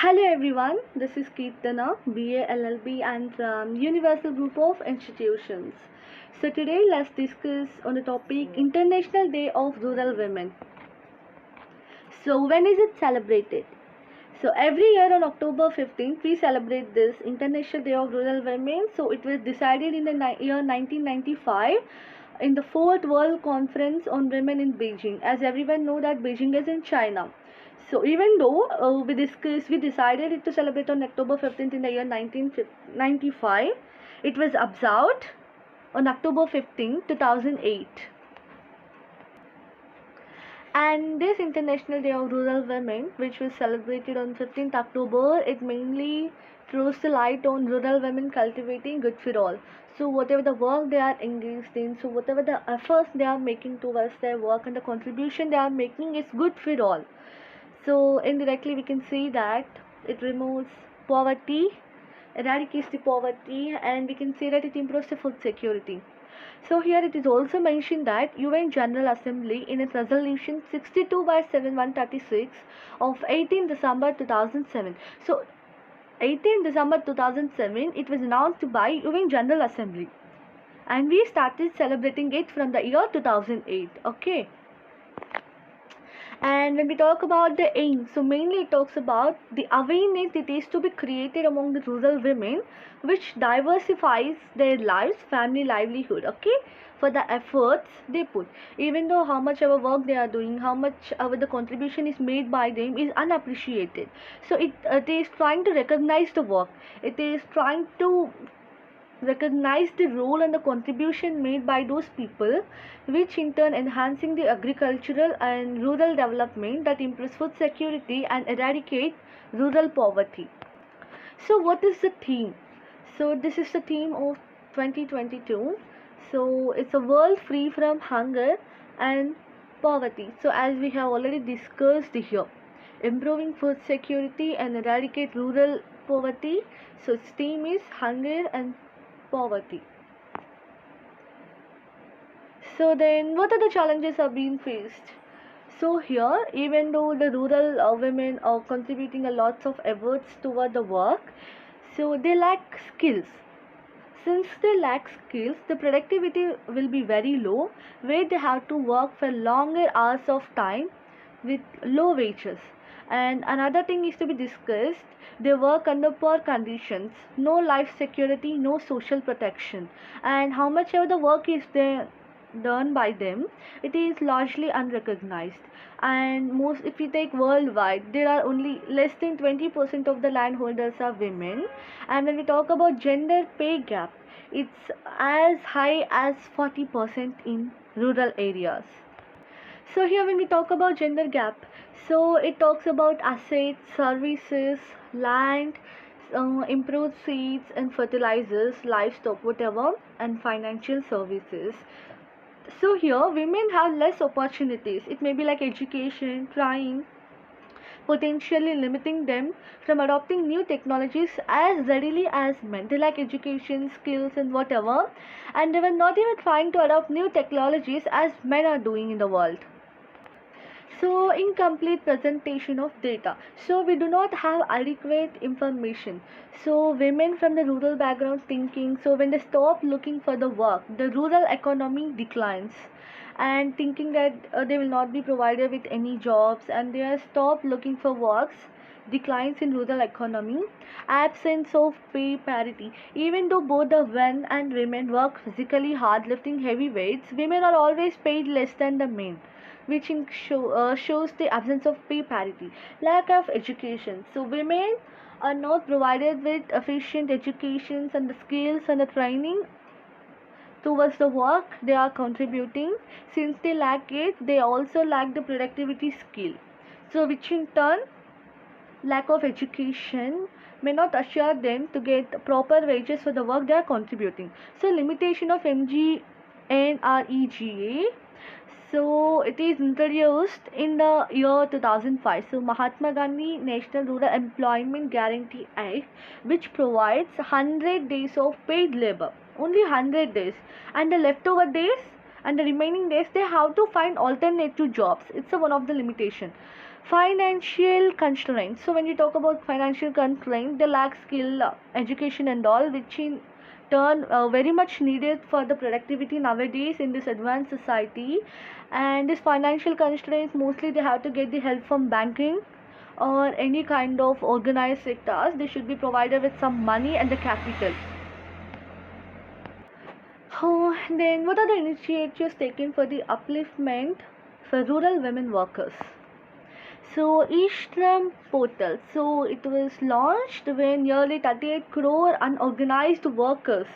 Hello everyone, this is Keertana, BA LLB and from Universal Group of Institutions. So today let's discuss on the topic International Day of Rural Women. So when is it celebrated? So every year on October 15th we celebrate this International Day of Rural Women. So it was decided in the year 1995 in the 4th World Conference on Women in Beijing. As everyone know that Beijing is in China. So even though we decided it to celebrate on October 15th in the year 1995, it was observed on October 15th, 2008. And this International Day of Rural Women, which was celebrated on 15th October, it mainly throws the light on rural women cultivating good for all. So whatever the work they are engaged in, so whatever the efforts they are making towards their work and the contribution they are making is good for all. So indirectly we can see that it removes poverty, eradicates the poverty, and we can say that it improves the food security. So here it is also mentioned that UN General Assembly in its resolution 62 by 7136 of 18 December 2007. So 18 December 2007 it was announced by UN General Assembly, and we started celebrating it from the year 2008. Okay. And when we talk about the aim, so mainly it talks about the awareness it is to be created among the rural women, which diversifies their lives, family livelihood, okay, for the efforts they put. Even though how much our work they are doing, how much our the contribution is made by them is unappreciated. So it is trying to recognize the work. It is trying to recognize the role and the contribution made by those people, which in turn enhancing the agricultural and rural development that improves food security and eradicate rural poverty. So what is the theme? So this is the theme of 2022. So it's a world free from hunger and poverty. So as we have already discussed here, improving food security and eradicate rural poverty. So its theme is hunger and poverty. So then what are the challenges are being faced? So here, even though the rural women are contributing a lots of efforts toward the work, so they lack skills. Since they lack skills, the productivity will be very low, where they have to work for longer hours of time with low wages. And another thing is to be discussed, they work under poor conditions, no life security, no social protection, and how much ever the work is there done by them, it is largely unrecognized. And most, if we take worldwide, there are only less than 20% of the landholders are women. And when we talk about gender pay gap, it's as high as 40% in rural areas. So here when we talk about gender gap, so it talks about assets, services, land, improved seeds and fertilizers, livestock, whatever, and financial services. So here women have less opportunities. It may be like education, trying, potentially limiting them from adopting new technologies as readily as men. They lack education, skills, and whatever, and they were not even trying to adopt new technologies as men are doing in the world. So incomplete presentation of data, so we do not have adequate information. So women from the rural background thinking, so when they stop looking for the work, the rural economy declines, and thinking that they will not be provided with any jobs, and they are stop looking for works, declines in rural economy. Absence of pay parity, even though both the men and women work physically hard lifting heavy weights, women are always paid less than the men, which shows the absence of pay parity. Lack of education, so women are not provided with efficient educations and the skills and the training towards the work they are contributing. Since they lack it, they also lack the productivity skill, so which in turn lack of education may not assure them to get proper wages for the work they are contributing. So limitation of MGNREGA, so it is introduced in the year 2005. So Mahatma Gandhi National Rural Employment Guarantee Act, which provides 100 days of paid labor, only 100 days, and the leftover days and the remaining days they have to find alternative jobs. It's one of the limitation. Financial constraints. So when you talk about financial constraints, they lack skill, education and all, which in turn very much needed for the productivity nowadays in this advanced society. And this financial constraints, mostly they have to get the help from banking or any kind of organized sectors. They should be provided with some money and the capital. Oh, then what are the initiatives taken for the upliftment for rural women workers? So Ishram portal. So it was launched when nearly 38 crore unorganized workers.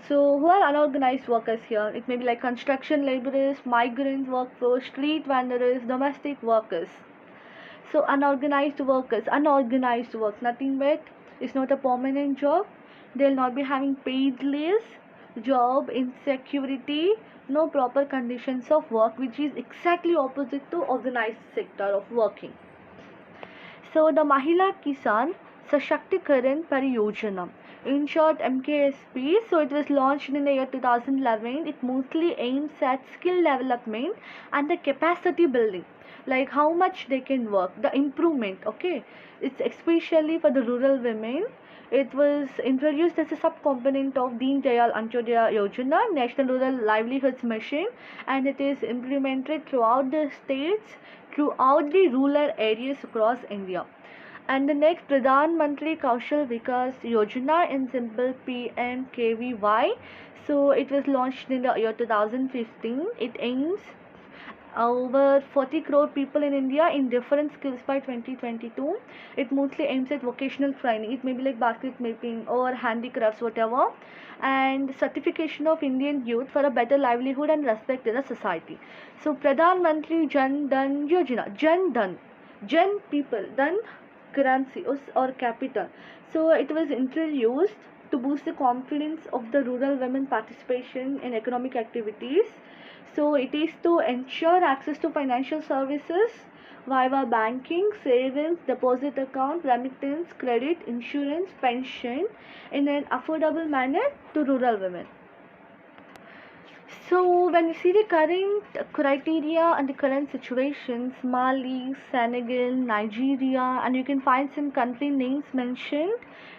So who are unorganized workers here? It may be like construction laborers, migrant workforce, street vendors, domestic workers. So unorganized work, nothing but it's not a permanent job. They'll not be having paid leaves, job insecurity, no proper conditions of work, which is exactly opposite to organized sector of working. So the Mahila Kisan Sashakti Pariyojana, in short MKSP, so it was launched in the year 2011. It mostly aims at skill development and the capacity building, like how much they can work, the improvement. Okay, it's especially for the rural women. It was introduced as a subcomponent of Deen Dayal Antyodaya Yojana, National Rural Livelihoods Mission, and it is implemented throughout the states, throughout the rural areas across India. And the next, Pradhan Mantri Kaushal Vikas Yojana, in simple PMKVY. So it was launched in the year 2015. It aims over 40 crore people in India in different skills by 2022. It mostly aims at vocational training. It may be like basket making or handicrafts, whatever, and certification of Indian youth for a better livelihood and respect in the society. So Pradhan Mantri Jan Dhan Yojana, Jan Dhan, Jan people, Dhan currency or capital. So it was introduced to boost the confidence of the rural women participation in economic activities. So it is to ensure access to financial services via banking, savings, deposit account, remittance, credit, insurance, pension in an affordable manner to rural women. So when you see the current criteria and the current situations, Mali, Senegal, Nigeria, and you can find some country names mentioned,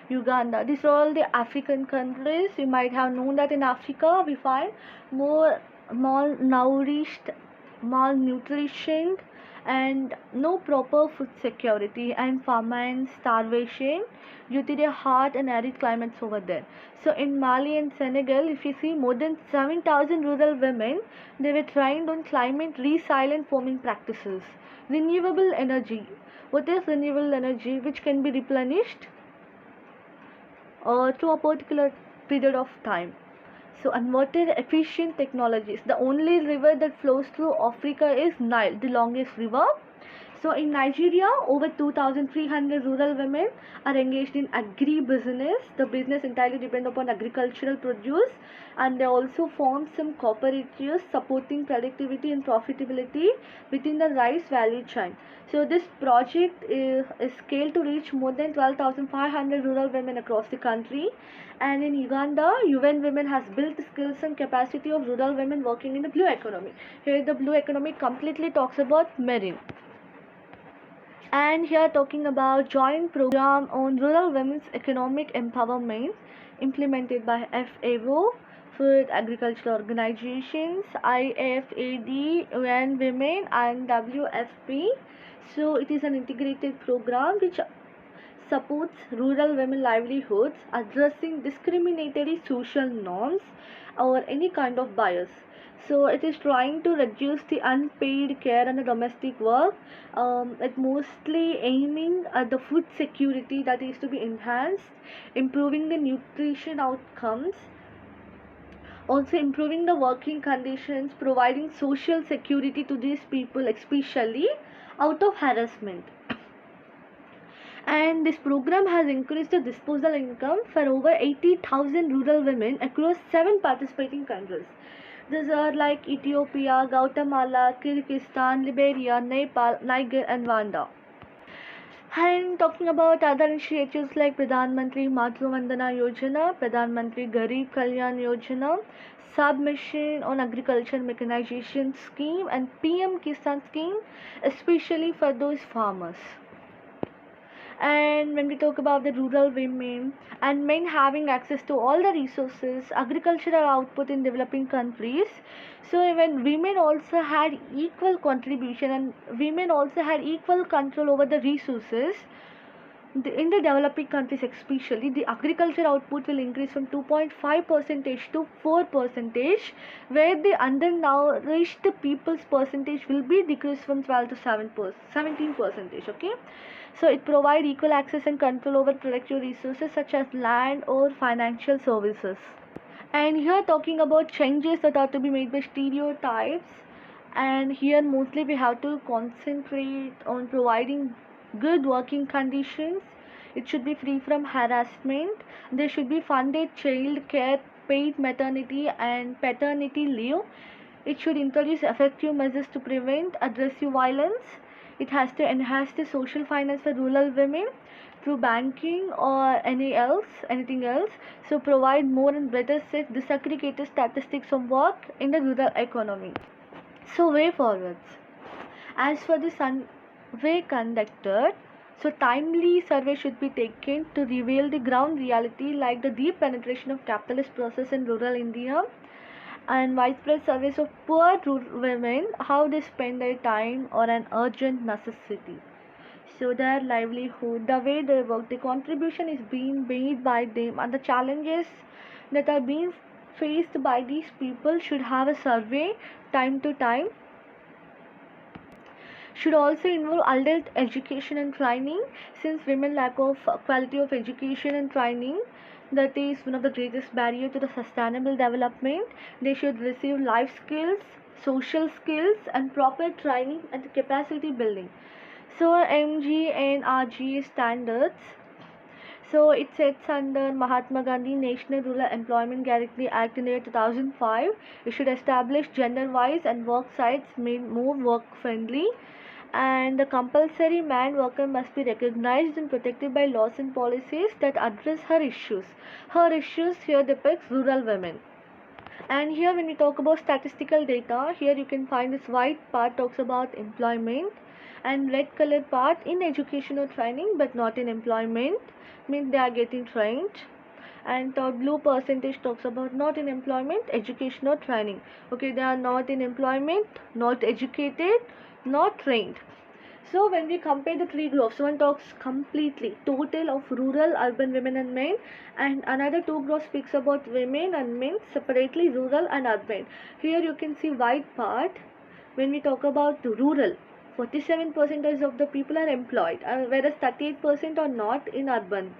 Uganda. These are all the African countries. You might have known that in Africa we find more malnourished, malnutrition, and no proper food security, and famine, starvation due to the hot and arid climates over there. So in Mali and Senegal, if you see, more than 7,000 rural women, they were trained on climate resilient farming practices, renewable energy. What is renewable energy? Which can be replenished through a particular period of time. So, and water efficient technologies. The only river that flows through Africa is Nile, the longest river. So, in Nigeria, over 2,300 rural women are engaged in agri-business. The business entirely depends upon agricultural produce, and they also form some cooperatives supporting productivity and profitability within the rice value chain. So, this project is scaled to reach more than 12,500 rural women across the country. And in Uganda, UN Women has built skills and capacity of rural women working in the blue economy. Here, the blue economy completely talks about marine. And here talking about joint program on rural women's economic empowerment implemented by FAO, Food Agricultural Organizations, IFAD, UN Women, and WFP. So it is an integrated program which supports rural women livelihoods, addressing discriminatory social norms or any kind of bias. So it is trying to reduce the unpaid care and the domestic work. It mostly aiming at the food security that is to be enhanced, improving the nutrition outcomes, also improving the working conditions, providing social security to these people, especially out of harassment. And this program has increased the disposal income for over 80,000 rural women across 7 participating countries. These are like Ethiopia, Guatemala, Kyrgyzstan, Liberia, Nepal, Niger, and Rwanda. And talking about other initiatives like Pradhan Mantri Matru Vandana Yojana, Pradhan Mantri Garib Kalyan Yojana, Submission on Agriculture Mechanization Scheme, and PM Kisan Scheme, especially for those farmers. And when we talk about the rural women and men having access to all the resources, agricultural output in developing countries, so when women also had equal contribution and women also had equal control over the resources, in the developing countries especially, the agriculture output will increase from 2.5 percentage to 4 percentage, where the undernourished people's percentage will be decreased from 12 to 17 percentage. Okay, so it provides equal access and control over productive resources such as land or financial services. And here talking about changes that are to be made by stereotypes, and here mostly we have to concentrate on providing good working conditions. It should be free from harassment. There should be funded child care, paid maternity and paternity leave. It should introduce effective measures to prevent aggressive violence. It has to enhance the social finance for rural women through banking or anything else. So provide more and better set disaggregated statistics of work in the rural economy. So way forwards. As for the survey conducted, so timely survey should be taken to reveal the ground reality like the deep penetration of capitalist process in rural India, and widespread surveys of poor women, how they spend their time or an urgent necessity. So their livelihood, the way they work, the contribution is being made by them, and the challenges that are being faced by these people should have a survey time to time. Should also involve adult education and training, since women lack of quality of education and training, that is one of the greatest barrier to the sustainable development. They should receive life skills, social skills and proper training and capacity building. So MGNRGA standards, so it sits under Mahatma Gandhi National Rural Employment Guarantee Act in the year 2005. It should establish gender-wise and work sites made more work-friendly, and the compulsory man worker must be recognized and protected by laws and policies that address her issues. Her issues here depicts rural women. And here when we talk about statistical data, here you can find this white part talks about employment, and red color part in education or training but not in employment, means they are getting trained. And the blue percentage talks about not in employment, education or training. Okay, they are not in employment, not educated, not trained. So when we compare the three groups, one talks completely total of rural, urban women and men, and another two groups speaks about women and men separately, rural and urban. Here you can see white part. When we talk about rural, 47% of the people are employed, whereas 38% are not in urban,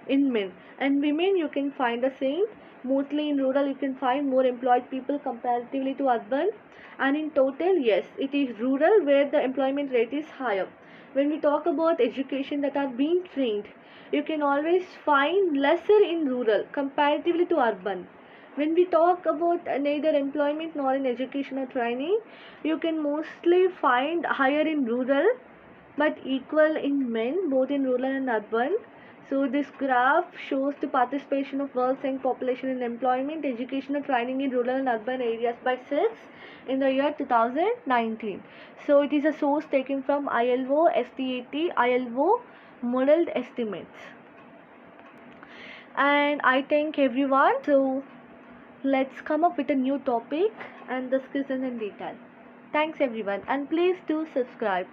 in men. And women you can find the same. Mostly in rural you can find more employed people comparatively to urban, and in total yes, it is rural where the employment rate is higher. When we talk about education that are being trained, you can always find lesser in rural comparatively to urban. When we talk about neither employment nor in education or training, you can mostly find higher in rural but equal in men both in rural and urban. So this graph shows the participation of world's young population in employment, education and training in rural and urban areas by sex in the year 2019. So it is a source taken from ILO STAT ILO modeled estimates. And I thank everyone. So let's come up with a new topic and discuss it in detail. Thanks everyone, and please do subscribe.